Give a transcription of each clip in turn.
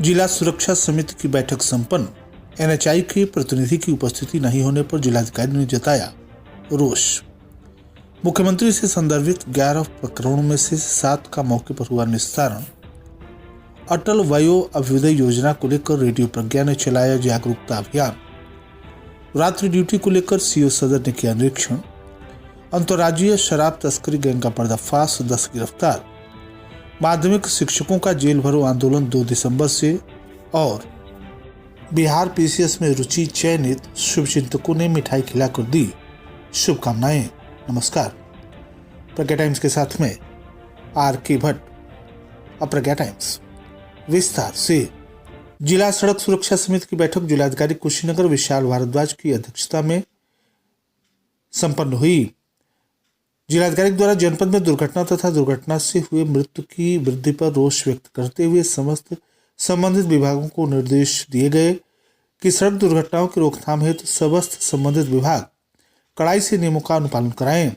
जिला सुरक्षा समिति की बैठक संपन्न। एनएचआई के प्रतिनिधि की उपस्थिति नहीं होने पर जिलाधिकारी ने जताया रोष। मुख्यमंत्री से संदर्भित 11 प्रकरणों में से 7 का मौके पर हुआ निस्तारण। अटल वयो अभ्युदय योजना को लेकर रेडियो प्रज्ञा ने चलाया जागरूकता अभियान। रात्रि ड्यूटी को लेकर सीओ सदर ने किया निरीक्षण। अंतर्राज्यीय शराब तस्करी गैंग का पर्दाफाश, 10 गिरफ्तार। माध्यमिक शिक्षकों का जेल भरो आंदोलन 2 दिसंबर से। और बिहार पीसीएस में रुचि चयनित शुभचिंतकों ने मिठाई खिलाकर दी शुभकामनाएं। नमस्कार, प्रज्ञा टाइम्स के साथ में आर.के. भट्ट। अब प्रज्ञा टाइम्स विस्तार से। जिला सड़क सुरक्षा समिति की बैठक जिलाधिकारी कुशीनगर विशाल भारद्वाज की अध्यक्षता में संपन्न हुई। जिलाधिकारी द्वारा जनपद में दुर्घटना तथा दुर्घटना से हुए मृत्यु की वृद्धि पर रोष व्यक्त करते हुए समस्त संबंधित विभागों को निर्देश दिए गए कि सड़क दुर्घटनाओं की रोकथाम हेतु समस्त संबंधित विभाग कड़ाई से नियमों का अनुपालन कराएं।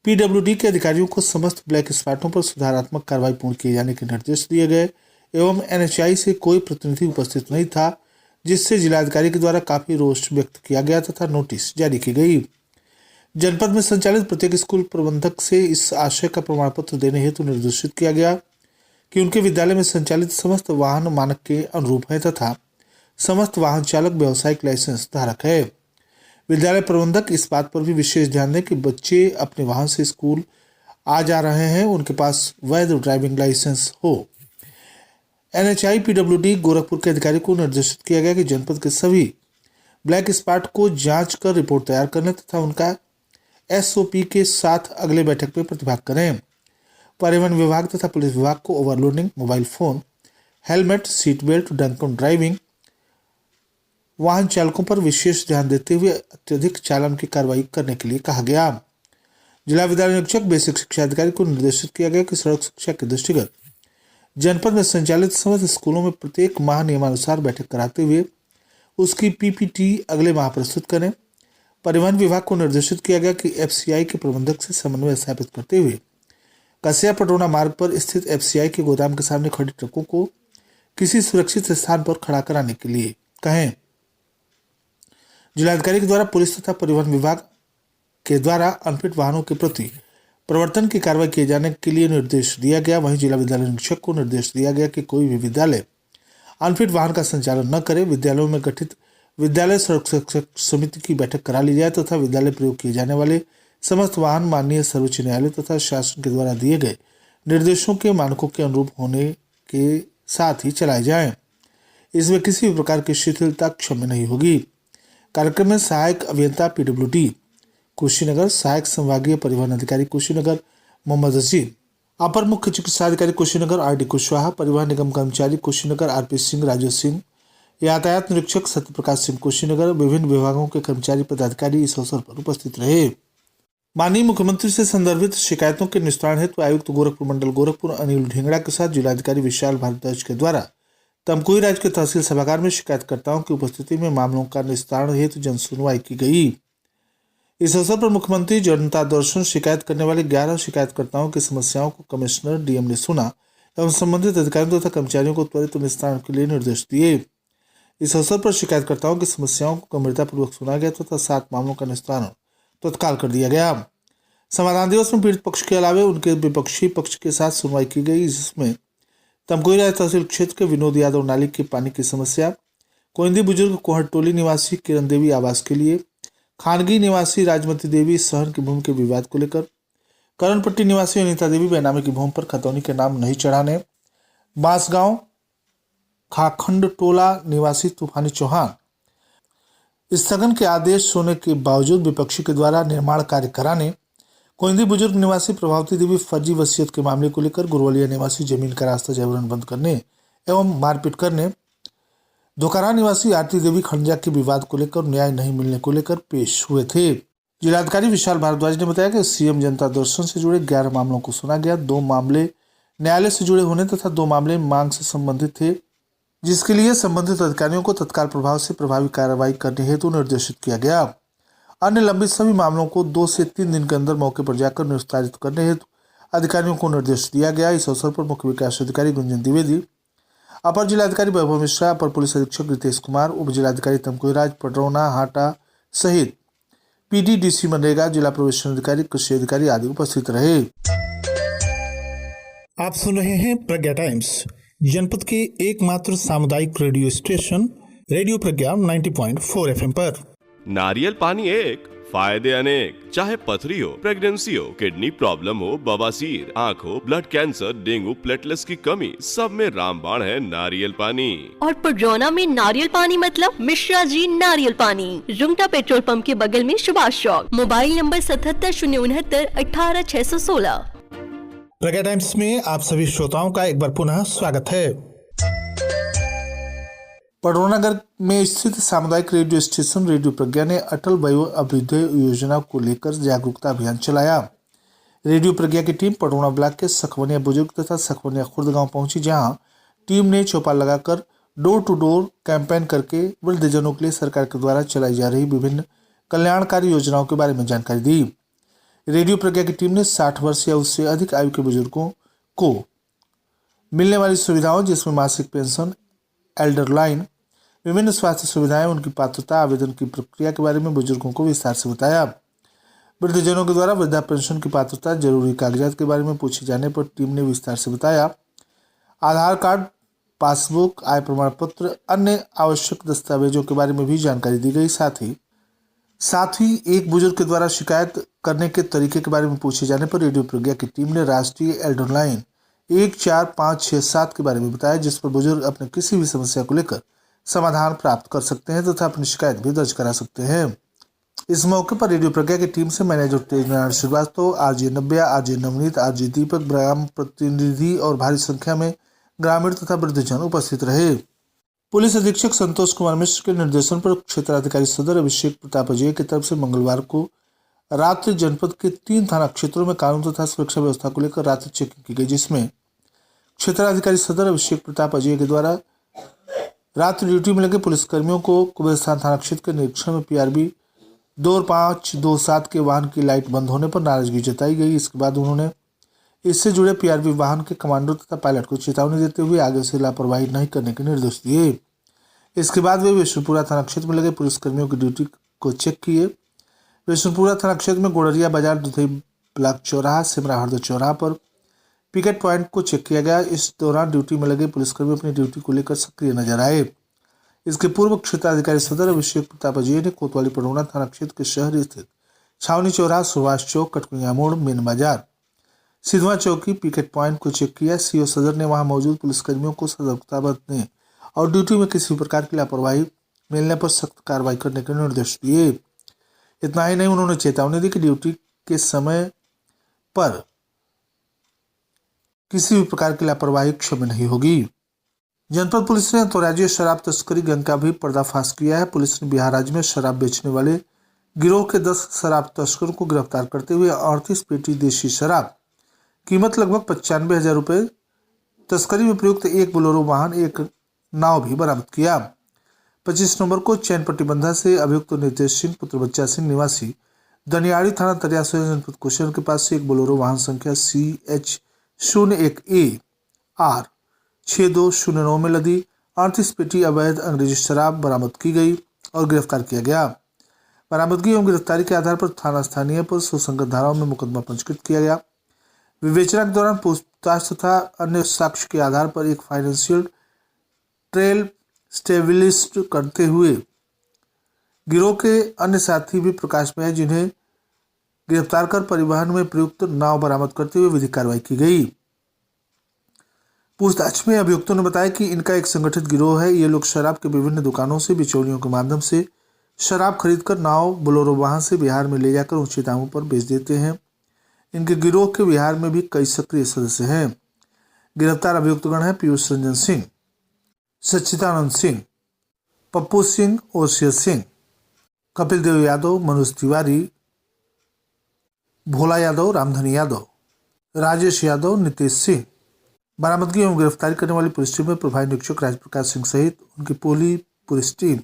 पीडब्ल्यूडी के अधिकारियों को समस्त ब्लैक स्पॉटों पर सुधारात्मक कार्रवाई पूर्ण किए जाने के निर्देश दिए गए एवं एनएचआई से कोई प्रतिनिधि उपस्थित नहीं था, जिससे जिलाधिकारी के द्वारा काफी रोष व्यक्त किया गया तथा नोटिस जारी की गई। जनपद में संचालित प्रत्येक स्कूल प्रबंधक से इस आशय का प्रमाण पत्र देने हेतु निर्देशित किया गया कि उनके विद्यालय में संचालित समस्त वाहन मानक के अनुरूप है तथा समस्त वाहन चालक व्यावसायिक लाइसेंस धारक है। विद्यालय प्रबंधक इस बात पर भी विशेष ध्यान दें कि बच्चे अपने वाहन से स्कूल आ जा रहे हैं, उनके पास वैध ड्राइविंग लाइसेंस हो। एनएचआई पीडब्ल्यूडी गोरखपुर के अधिकारी को निर्देशित किया गया कि जनपद के सभी ब्लैक स्पॉट को जांच कर रिपोर्ट तैयार करने तथा उनका एसओपी के साथ अगले बैठक में प्रतिभाग करें। परिवहन विभाग तथा पुलिस विभाग को overloading, mobile phone, helmet, seat belt, drunken driving, वाहन चालकों पर विशेष ध्यान देते हुए अत्यधिक चालान की कार्रवाई करने के लिए कहा गया। जिला विद्यालय निरीक्षक बेसिक शिक्षा अधिकारी को निर्देशित किया गया कि सड़क शिक्षा के दृष्टिगत जनपद में संचालित समस्त स्कूलों में प्रत्येक माह नियमानुसार बैठक कराते हुए उसकी पीपीटी अगले माह प्रस्तुत करें। परिवहन विभाग को निर्देशित किया गया कि एफसीआई के प्रबंधक से समन्वय स्थापित करते हुए कसिया पटोना मार्ग पर स्थित एफसीआई के गोदाम के सामने खड़ी ट्रकों को किसी सुरक्षित स्थान पर खड़ा कराने के लिए कहें। जिलाधिकारी के द्वारा पुलिस तथा परिवहन विभाग के द्वारा अनफिट वाहनों के प्रति प्रवर्तन की कार्रवाई किए जाने के लिए निर्देश दिया गया। वहीं जिला विद्यालय निरीक्षक को निर्देश दिया गया कि कोई भी विद्यालय अनफिट वाहन का संचालन न करे। विद्यालयों में गठित विद्यालय सुरक्षा समिति की बैठक करा ली जाए तथा विद्यालय प्रयोग किए जाने वाले समस्त वाहन माननीय सर्वोच्च न्यायालय तथा शासन के द्वारा दिए गए निर्देशों के मानकों के अनुरूप होने के साथ ही चलाए जाएं। इसमें किसी भी प्रकार की शिथिलता क्षम्य नहीं होगी। कार्यक्रम में सहायक अभियंता पीडब्ल्यूडी कुशीनगर, सहायक संभागीय परिवहन अधिकारी कुशीनगर मोहम्मद अजीम, अपर मुख्य चिकित्सा अधिकारी कुशीनगर आर.डी. कुशवाहा, परिवहन निगम कर्मचारी कुशीनगर आर.पी. सिंह, राजू सिंह, यातायात निरीक्षक सत्यप्रकाश सिंह कुशीनगर, विभिन्न विभागों के कर्मचारी पदाधिकारी इस अवसर पर उपस्थित रहे। माननीय मुख्यमंत्री से संदर्भित शिकायतों के निस्तारण हेतु आयुक्त गोरखपुर मंडल गोरखपुर अनिल ढींगड़ा के साथ जिलाधिकारी विशाल भारद्वाज के द्वारा तमकुही राज्य के तहसील सभागार में शिकायतकर्ताओं की उपस्थिति में मामलों का निस्तारण हेतु जन सुनवाई की गई। इस अवसर पर मुख्यमंत्री जनता दर्शन शिकायत करने वाले 11 शिकायतकर्ताओं की समस्याओं को कमिश्नर डीएम ने सुना एवं संबंधित अधिकारियों तथा कर्मचारियों को त्वरित निस्तारण के लिए निर्देश दिए। इस अवसर पर शिकायतकर्ताओं की समस्याओं को गंभीरतापूर्वक सुना गया तथा 7 मामलों का निस्तारण तत्काल कर दिया गया। समाधान दिवस में पीड़ित पक्ष के अलावा उनके विपक्षी पक्ष के साथ सुनवाई की गई, जिसमें तमकुही राज तहसील क्षेत्र के विनोद यादव नाली के पानी की समस्या, कोइंदी बुजुर्ग कोहर टोली निवासी किरण देवी आवास के लिए, खानगी निवासी राजमती देवी सहन की भूमि के विवाद को लेकर, करणपट्टी निवासी अनिता देवी बेनामी की भूमि पर खतौनी के नाम नहीं चढ़ाने, बांसगांव खाखंड टोला निवासी तूफानी चौहान स्थगन के आदेश होने के बावजूद विपक्षी के द्वारा निर्माण कार्य कराने, कोइंदी बुजुर्ग निवासी प्रभावती देवी फर्जी वसीयत के मामले को लेकर गुरवलिया निवासी जमीन का रास्ता जबरन बंद करने एवं मारपीट करने, दोकारा निवासी आरती देवी खंडजा के विवाद को लेकर न्याय नहीं मिलने को लेकर पेश हुए थे। जिलाधिकारी विशाल भारद्वाज ने बताया कि सीएम जनता दर्शन से जुड़े 11 मामलों को सुना गया। 2 मामले न्यायालय से जुड़े होने तथा 2 मामले मांग से संबंधित थे, जिसके लिए संबंधित अधिकारियों को तत्काल प्रभाव से प्रभावी कार्रवाई करने हेतु निर्देशित किया गया। अन्य लंबित सभी मामलों को 2 से 3 दिन के अंदर मौके पर जाकर निस्तारित करने हेतु अधिकारियों को निर्देश दिया गया। इस अवसर पर मुख्य विकास अधिकारी गुंजन द्विवेदी, अपर जिलाधिकारी वैभव मिश्रा, अपर पुलिस अधीक्षक रितेश कुमार, उप जिलाधिकारी तमकुहीराज, पडरौना, हाटा सहित पीडीडीसी मनरेगा, जिला प्रोबेशन अधिकारी, कृषि अधिकारी आदि उपस्थित रहे। आप सुन रहे हैं प्रज्ञा टाइम्स, जनपद के एकमात्र सामुदायिक रेडियो स्टेशन रेडियो प्रज्ञा 90.4 FM पर। नारियल पानी एक, फायदे अनेक। चाहे पथरी हो, प्रेगनेंसी हो, किडनी प्रॉब्लम हो, बवासीर, आँख हो, ब्लड कैंसर, डेंगू, प्लेटलेट्स की कमी, सब में रामबाण है नारियल पानी। और पडरौना में नारियल पानी मतलब मिश्रा जी नारियल पानी, रुंगटा पेट्रोल पंप के बगल में Subhash Chowk. Mobile number 77 069 18 616। Pragya Times में आप सभी श्रोताओं का एक बार पुनः स्वागत है। पडरौना नगर में स्थित सामुदायिक रेडियो स्टेशन रेडियो प्रज्ञा ने अटल वयो अभ्युदय योजना को लेकर जागरूकता अभियान चलाया। रेडियो प्रज्ञा की टीम पडरौना ब्लॉक के सखवनिया बुजुर्ग तथा सखवनिया खुर्द गांव पहुंची, जहां टीम ने चौपाल लगाकर डोर टू डोर कैंपेन करके वृद्धजनों के लिए सरकार के द्वारा चलाई जा रही विभिन्न कल्याणकारी योजनाओं के बारे में जानकारी दी। रेडियो प्रज्ञा की टीम ने 60 वर्ष या उससे अधिक आयु के बुजुर्गों को मिलने वाली सुविधाओं, जिसमें मासिक पेंशन, एल्डर लाइन, विभिन्न स्वास्थ्य सुविधाएं, उनकी पात्रता, आवेदन की प्रक्रिया के बारे में बुजुर्गों को विस्तार से बताया। वृद्धजनों के द्वारा वृद्धा पेंशन की पात्रता, जरूरी कागजात के बारे में पूछे जाने पर टीम ने विस्तार से बताया। आधार कार्ड, पासबुक, आय प्रमाण पत्र, अन्य आवश्यक दस्तावेजों के बारे में भी जानकारी दी गई। साथ ही एक बुजुर्ग के द्वारा शिकायत करने के तरीके के बारे में पूछे जाने पर रेडियो प्रज्ञा की टीम ने राष्ट्रीय एल्डर लाइन 14567 के बारे में बताया, जिस पर बुजुर्ग अपने किसी भी समस्या को लेकर समाधान प्राप्त कर सकते हैं तथा अपनी शिकायत भी दर्ज करा सकते हैं। इस मौके पर रेडियो प्रज्ञा की टीम से मैनेजर तेजनारायण श्रीवास्तव, आरजे नव्या, आरजे नवनीत, आरजे दीपक, ग्राम प्रतिनिधि और भारी संख्या में ग्रामीण तथा वृद्धजन उपस्थित रहे। पुलिस अधीक्षक संतोष कुमार मिश्र के निर्देशन पर क्षेत्राधिकारी सदर अभिषेक प्रताप अजय की तरफ से मंगलवार को रात्रि जनपद के 3 थाना क्षेत्रों में कानून तथा सुरक्षा व्यवस्था को लेकर रात्रि चेकिंग की गई, जिसमें क्षेत्राधिकारी सदर अभिषेक प्रताप अजय के द्वारा रात्रि ड्यूटी में लगे पुलिसकर्मियों को कुबेरस्थान थाना क्षेत्र के निरीक्षण में PRB 2527 के वाहन की लाइट बंद होने पर नाराजगी जताई गई। इसके बाद उन्होंने इससे जुड़े PRB वाहन के कमांडर तथा पायलट को चेतावनी देते हुए आगे से लापरवाही नहीं करने के निर्देश दिए। इसके बाद वे विष्णुपुरा थाना क्षेत्र में लगे पुलिसकर्मियों की ड्यूटी को चेक किए। विष्णुपुरा थाना क्षेत्र में गोड़रिया बाजार, दुधई ब्लॉक चौराहा, सिमरा हरदो चौराहा पर पिकेट पॉइंट को चेक किया गया। इस दौरान ड्यूटी में लगे पुलिसकर्मी अपनी ड्यूटी को लेकर सक्रिय नजर आए। इसके पूर्व क्षेत्राधिकारी सदर अभिषेक प्रताप अजय ने कोतवाली पडरौना थाना क्षेत्र के शहर स्थित छावनी चौराहा, सुभाष चौक, कटकुनिया मोड़, मेन बाजार, सिधवा चौकी पिकेट पॉइंट को चेक किया। सीओ सदर ने वहां मौजूद पुलिसकर्मियों को सतर्कता बरतने और ड्यूटी में किसी प्रकार की लापरवाही मिलने पर सख्त कार्रवाई करने के निर्देश दिए। इतना ही नहीं, उन्होंने चेतावनी दी कि ड्यूटी के समय पर किसी भी प्रकार की लापरवाही क्षम्य नहीं होगी। जनपद पुलिस ने अंतर्राज्यीय शराब तस्करी गैंग का भी पर्दाफाश किया है। पुलिस ने बिहार राज्य में शराब बेचने वाले गिरोह के 10 शराब तस्करों को गिरफ्तार करते हुए 38 पेटी देशी शराब, कीमत लगभग 95,000 रुपये, तस्करी में प्रयुक्त एक बोलेरो वाहन, एक नाव भी बरामद किया। 25 नवंबर को चैन पट्टीबंधा से अभियुक्त नितेश सिंह पुत्र बच्चा सिंह निवासी दनियाड़ी थाना तरियासों जनपद कुशीनगर के पास से एक बोलेरो वाहन संख्या CH01AR 6209 में लदी 38 पेटी अवैध अंग्रेजी शराब बरामद की गई और गिरफ्तार किया गया। बरामदगी एवं गिरफ्तारी के आधार पर थाना स्थानीय पर सुसंगत धाराओं में मुकदमा पंजीकृत किया गया। विवेचना के दौरान पूछताछ तथा अन्य साक्ष्य के आधार पर एक फाइनेंशियल ट्रेल स्टेबिलिस्ट करते हुए गिरोह के अन्य साथी भी प्रकाश में है, जिन्हें गिरफ्तार कर परिवहन में प्रयुक्त नाव बरामद करते हुए विधिक कार्रवाई की गई। पूछताछ में अभियुक्तों ने बताया कि इनका एक संगठित गिरोह है। ये लोग शराब के विभिन्न दुकानों से बिचौलियों के माध्यम से शराब खरीदकर नाव, बोलेरो वाहन से बिहार में ले जाकर ऊंचे दामों पर बेच देते हैं। इनके गिरोह के बिहार में भी कई सक्रिय सदस्य हैं। गिरफ्तार अभियुक्तगण हैं पीयूष रंजन सिंह, सच्चिदानंद सिंह, पप्पू सिंह, ओसिया सिंह, कपिल देव यादव, मनोज तिवारी, भोला यादव, रामधनी यादव, राजेश यादव, नितेश सिंह। बरामदगी एवं गिरफ्तारी करने वाली पुलिस टीम में प्रभारी निरीक्षक राजप्रकाश सिंह सहित उनकी पूरी पुलिस टीम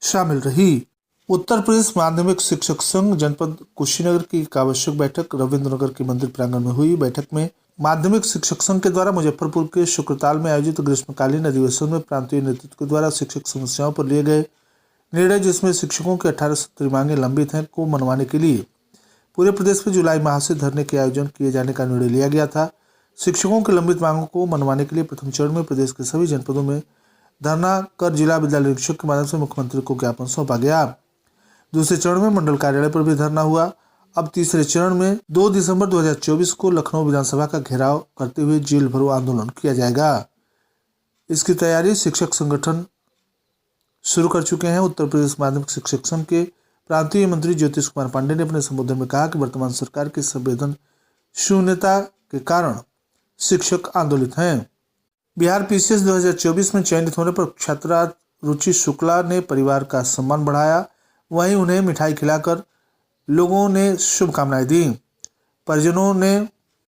शामिल रही। उत्तर प्रदेश माध्यमिक शिक्षक संघ जनपद कुशीनगर की एक आवश्यक बैठक रविंद्रनगर के मंदिर प्रांगण में हुई। बैठक में माध्यमिक शिक्षक संघ के द्वारा मुजफ्फरपुर के शुक्रताल में आयोजित ग्रीष्मकालीन अधिवेशन में प्रांतीय नेतृत्व के द्वारा शिक्षक समस्याओं पर लिए गए निर्णय, जिसमें शिक्षकों की 1870 मांगे लंबित हैं, को मनवाने के लिए पूरे प्रदेश में जुलाई माह से धरने के आयोजन किए जाने का निर्णय लिया गया था। शिक्षकों की लंबित मांगों को मनवाने के लिए प्रथम चरण में प्रदेश के सभी जनपदों में धरना कर जिला विद्यालय निरीक्षक के माध्यम से मुख्यमंत्री को ज्ञापन सौंपा गया। दूसरे चरण में मंडल कार्यालय पर भी धरना हुआ। अब तीसरे चरण में 2 दिसंबर 2024 को लखनऊ विधानसभा का घेराव करते हुए जेल भरो आंदोलन किया जाएगा। इसकी तैयारी शिक्षक संगठन शुरू कर चुके हैं। उत्तर प्रदेश माध्यमिक शिक्षक संघ के प्रांतीय मंत्री ज्योतिष कुमार पांडे ने अपने संबोधन में कहा कि वर्तमान सरकार की संवेदन शून्यता के कारण शिक्षक आंदोलित हैं। बिहार पीसीएस 2024 में चयनित होने पर छात्रा रुचि शुक्ला ने परिवार का सम्मान बढ़ाया। वहीं उन्हें मिठाई खिलाकर लोगों ने शुभकामनाएं दी। परिजनों ने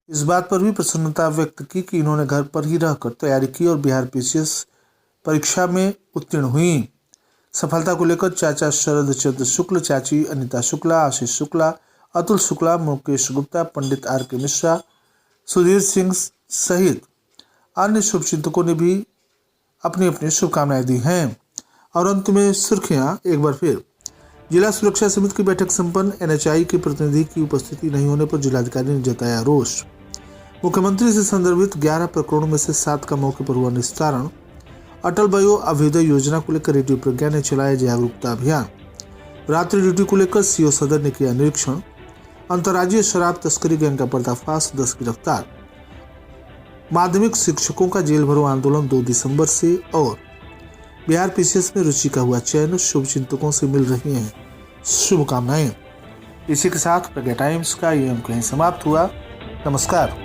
इस बात पर भी प्रसन्नता व्यक्त की कि इन्होंने घर पर ही रहकर तैयारी की और बिहार पीसीएस परीक्षा में उत्तीर्ण हुई। सफलता को लेकर चाचा शरद चंद्र शुक्ल, चाची अनिता शुक्ला, आशीष शुक्ला, अतुल शुक्ला, मुकेश गुप्ता, पंडित आर.के. मिश्रा, सुधीर सिंह सहित अन्य शुभचिंतकों ने भी अपनी अपनी शुभकामनाएं दी हैं। और अंत में सुर्खियां एक बार फिर। जिला सुरक्षा समिति की बैठक संपन्न। एनएचआई के प्रतिनिधि की उपस्थिति नहीं होने पर जिलाधिकारी ने जताया रोष। मुख्यमंत्री से संदर्भित 11 प्रकरणों में से 7 का मौके पर हुआ निस्तारण। अटल वयो अभ्युदय योजना को लेकर रेडियो प्रज्ञा ने चलाया जागरूकता अभियान। रात्रि ड्यूटी को लेकर सीओ सदर ने किया निरीक्षण। अंतर्राज्यीय शराब तस्करी गैंग का पर्दाफाश, 10 गिरफ्तार। माध्यमिक शिक्षकों का जेल भरो आंदोलन 2 दिसंबर से और बिहार पीसीएस में रुचि का हुआ चयन। शुभचिंतकों से मिल रही हैं शुभकामनाएं। इसी के साथ प्रज्ञा टाइम्स का ये अंक यहीं समाप्त हुआ। नमस्कार।